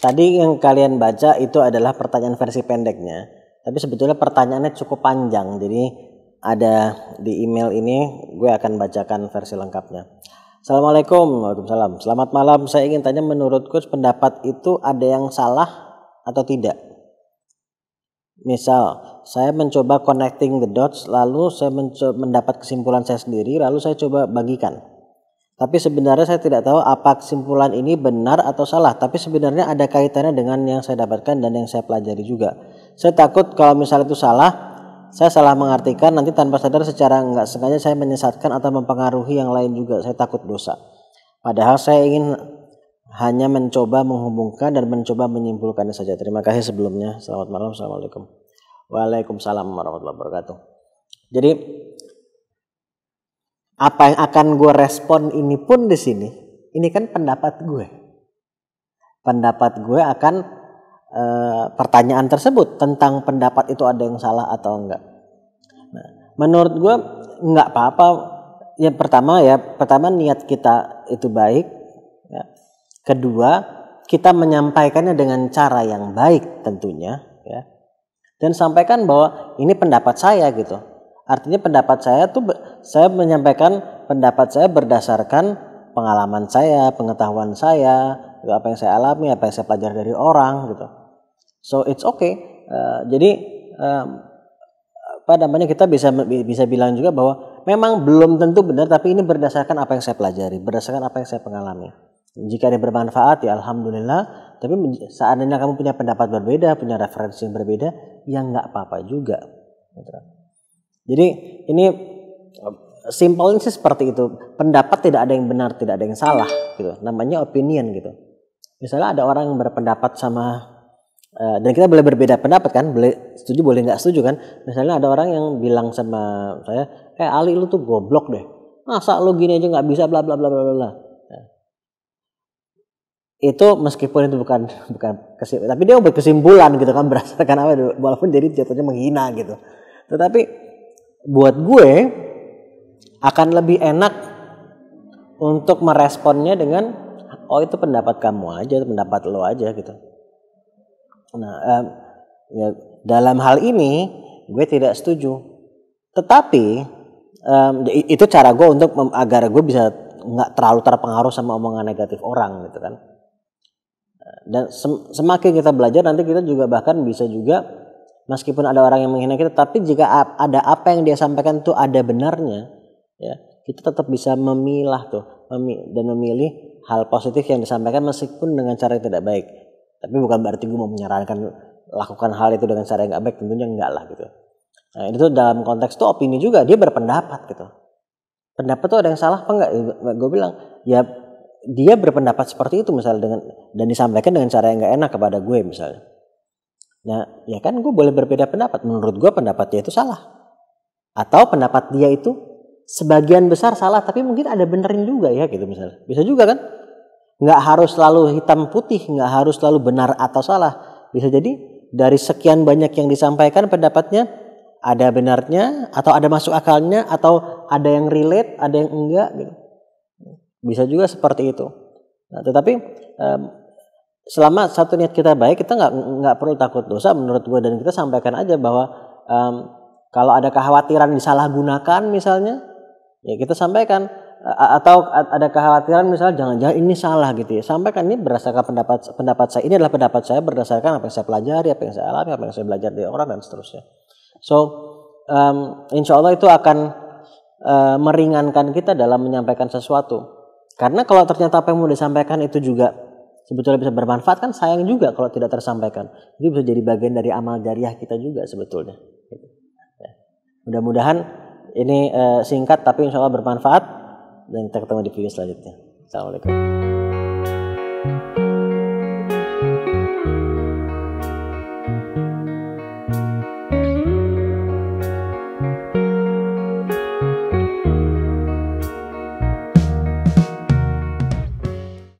Tadi yang kalian baca itu adalah pertanyaan versi pendeknya. Tapi sebetulnya pertanyaannya cukup panjang. Jadi ada di email ini gue akan bacakan versi lengkapnya. Assalamualaikum. Waalaikumsalam. Selamat malam. Saya ingin tanya, menurut coach, pendapat itu ada yang salah atau tidak? Misal, saya mencoba connecting the dots, lalu saya mendapat kesimpulan saya sendiri, lalu saya coba bagikan. Tapi sebenarnya saya tidak tahu apa kesimpulan ini benar atau salah. Tapi sebenarnya ada kaitannya dengan yang saya dapatkan dan yang saya pelajari juga. Saya takut kalau misalnya itu salah, saya salah mengartikan, nanti tanpa sadar secara nggak sengaja saya menyesatkan atau mempengaruhi yang lain juga. Saya takut dosa. Padahal saya ingin hanya mencoba menghubungkan dan mencoba menyimpulkannya saja. Terima kasih sebelumnya. Selamat malam. Assalamualaikum. Waalaikumsalam warahmatullahi wabarakatuh. Jadi apa yang akan gue respon ini pun di sini, ini kan pendapat gue. Pendapat gue akan pertanyaan tersebut tentang pendapat itu ada yang salah atau enggak. Nah, menurut gue enggak apa-apa. Pertama niat kita itu baik. Ya. Kedua, kita menyampaikannya dengan cara yang baik tentunya. Ya. Dan sampaikan bahwa ini pendapat saya gitu. Artinya pendapat saya tuh, saya menyampaikan pendapat saya berdasarkan pengalaman saya, pengetahuan saya, apa yang saya alami, apa yang saya pelajari dari orang gitu. So it's okay. Kita bisa bilang juga bahwa memang belum tentu benar, tapi ini berdasarkan apa yang saya pelajari, berdasarkan apa yang saya pengalami. Jika ini bermanfaat ya alhamdulillah. Tapi seandainya kamu punya pendapat berbeda, punya referensi yang berbeda, ya nggak apa-apa juga. Gitu. Jadi ini simpelnya sih seperti itu. Pendapat tidak ada yang benar, tidak ada yang salah gitu. Namanya opinion gitu. Misalnya ada orang yang berpendapat sama dan kita boleh berbeda pendapat kan, boleh setuju boleh nggak setuju kan. Misalnya ada orang yang bilang sama saya, Ali lu tuh goblok deh. Masa lu gini aja nggak bisa bla bla bla bla bla. Itu meskipun itu bukan kesimpulan, tapi dia berkesimpulan gitu kan, berdasarkan apa, walaupun jadi jatuhnya menghina gitu. Tetapi buat gue akan lebih enak untuk meresponnya dengan itu pendapat kamu aja, pendapat lo aja gitu. Nah, dalam hal ini gue tidak setuju. Tetapi itu cara gue untuk agar gue bisa nggak terlalu terpengaruh sama omongan negatif orang gitu kan. Dan semakin kita belajar, nanti kita juga bahkan bisa juga, meskipun ada orang yang menghina kita, tapi jika ada apa yang dia sampaikan itu ada benarnya, ya kita tetap bisa memilah dan memilih hal positif yang disampaikan meskipun dengan cara yang tidak baik. Tapi bukan berarti gue mau menyarankan lakukan hal itu dengan cara yang nggak baik, tentunya enggak lah gitu. Nah itu dalam konteks itu opini juga, dia berpendapat gitu. Pendapat itu ada yang salah apa enggak? Gue bilang ya, dia berpendapat seperti itu misalnya dan disampaikan dengan cara yang nggak enak kepada gue misalnya. Nah, ya kan gue boleh berbeda pendapat. Menurut gue pendapat dia itu salah. Atau pendapat dia itu sebagian besar salah, tapi mungkin ada benernya juga ya gitu misalnya. Bisa juga kan? Nggak harus selalu hitam putih, nggak harus selalu benar atau salah. Bisa jadi dari sekian banyak yang disampaikan pendapatnya, ada benarnya, atau ada masuk akalnya, atau ada yang relate, ada yang enggak gitu. Bisa juga seperti itu. Nah, tetapi selama satu niat kita baik, kita nggak perlu takut dosa menurut gue, dan kita sampaikan aja bahwa kalau ada kekhawatiran disalahgunakan misalnya, ya kita sampaikan, atau ada kekhawatiran misalnya jangan-jangan ini salah gitu ya, sampaikan ini berdasarkan pendapat saya, ini adalah pendapat saya berdasarkan apa yang saya pelajari, apa yang saya alami, apa yang saya belajar dari orang dan seterusnya. So insya Allah itu akan meringankan kita dalam menyampaikan sesuatu. Karena kalau ternyata apa yang mau disampaikan itu juga sebetulnya bisa bermanfaat, kan sayang juga kalau tidak tersampaikan. Itu bisa jadi bagian dari amal jariah kita juga sebetulnya. Mudah-mudahan ini singkat tapi insya Allah bermanfaat, dan kita ketemu di video selanjutnya. Assalamualaikum.